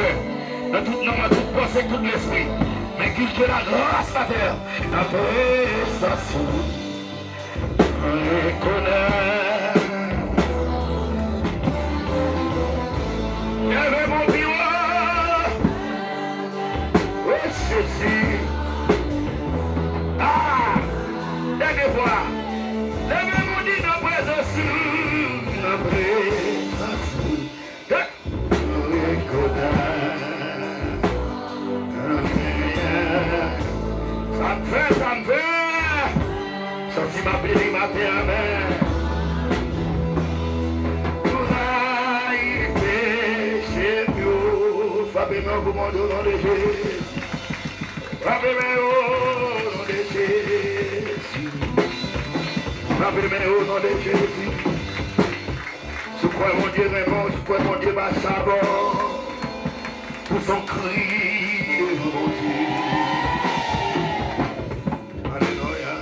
cœur, dans toute l'âme, dans toute pensée, tout l'esprit. Mais qu'il te la grâce à terre. Après ça, reconnaît. Lève mon bureau. Oh Jésus. Ah, dernière fois. Lève mon dit dans présence. Dans présence. Ça me fait. Ça si ma béni ma terre, amen. Frappez-moi pour mon nom de Jésus. Frappez-moi au nom de Jésus. Frappez-moi au nom de Jésus. Je crois mon Dieu répond, je crois mon Dieu va savoir. Pour son cri, mon Dieu. Alléluia.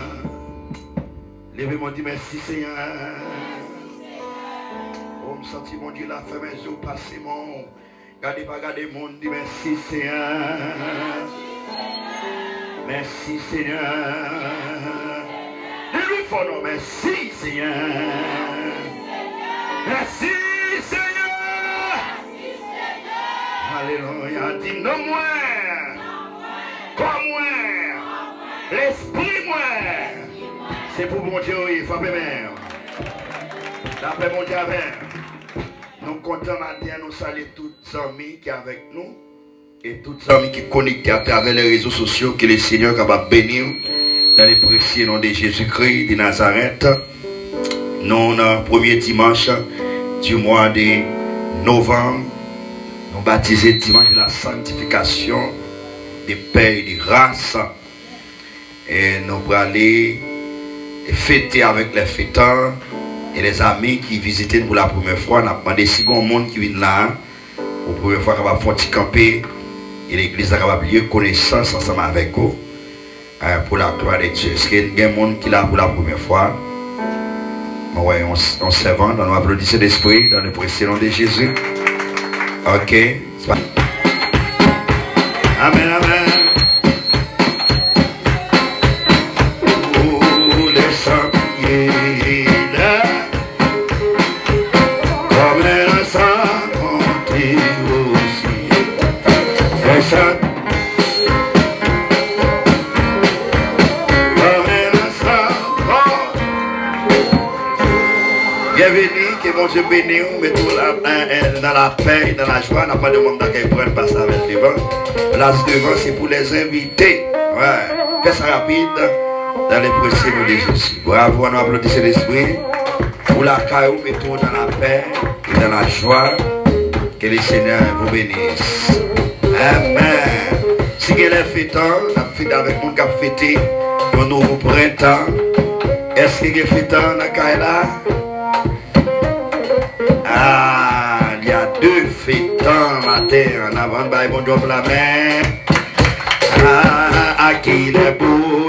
Levez-moi, dit merci Seigneur. Oh, me sentis mon Dieu la fait mes yeux passer mon. Gardez pas, gardez mon monde, dit merci Seigneur. Merci Seigneur. Dis-lui fort non, merci Seigneur. Merci Seigneur. Alléluia. Dis non moins. Comme moi. L'esprit moi. C'est pour mon Dieu, il faut appeler mère. D'après mon Dieu avec. Nous comptons matin, nous saluons tous les amis qui sont avec nous et tous les amis qui sont connectés à travers les réseaux sociaux, que le Seigneur est capable de bénir dans les précieux noms de Jésus-Christ de Nazareth. Nous, le premier dimanche du mois de novembre, nous baptisons dimanche de la sanctification des pères et des races. Et nous allons aller fêter avec les fêteurs. Et les amis qui visitent pour la première fois, on a demandé si bon monde qui vient là, pour la première fois, qu'on va faire camper, et l'église a mieux connaissance ensemble avec vous, pour la gloire de Dieu. Est-ce qu'il y a des gens qui sont là pour la première fois? Oui, on s'évente, on applaudit l'esprit dans le précieux nom de Jésus. Ok. Amen, amen. Bienvenue, que mon Dieu bénisse, mettons dans la paix et dans la joie. On n'a pas de monde qui prenne passer avec devant. Là, devant, c'est pour les invités. Ouais. Fais ça rapide dans les précieux noms de Jésus. Bravo, on applaudit l'esprit. Pour la caillou, mettons dans la paix et dans la joie. Que le Seigneur vous bénisse. Amen. Si vous avez fêtants, on a fêté avec nous qui a fêté un nouveau printemps. Est-ce qu'il y a fêtants dans la caille là? Ah, il y a deux fêtants matin en avant, bon Dieu pour la main. Ah, à qui les beaux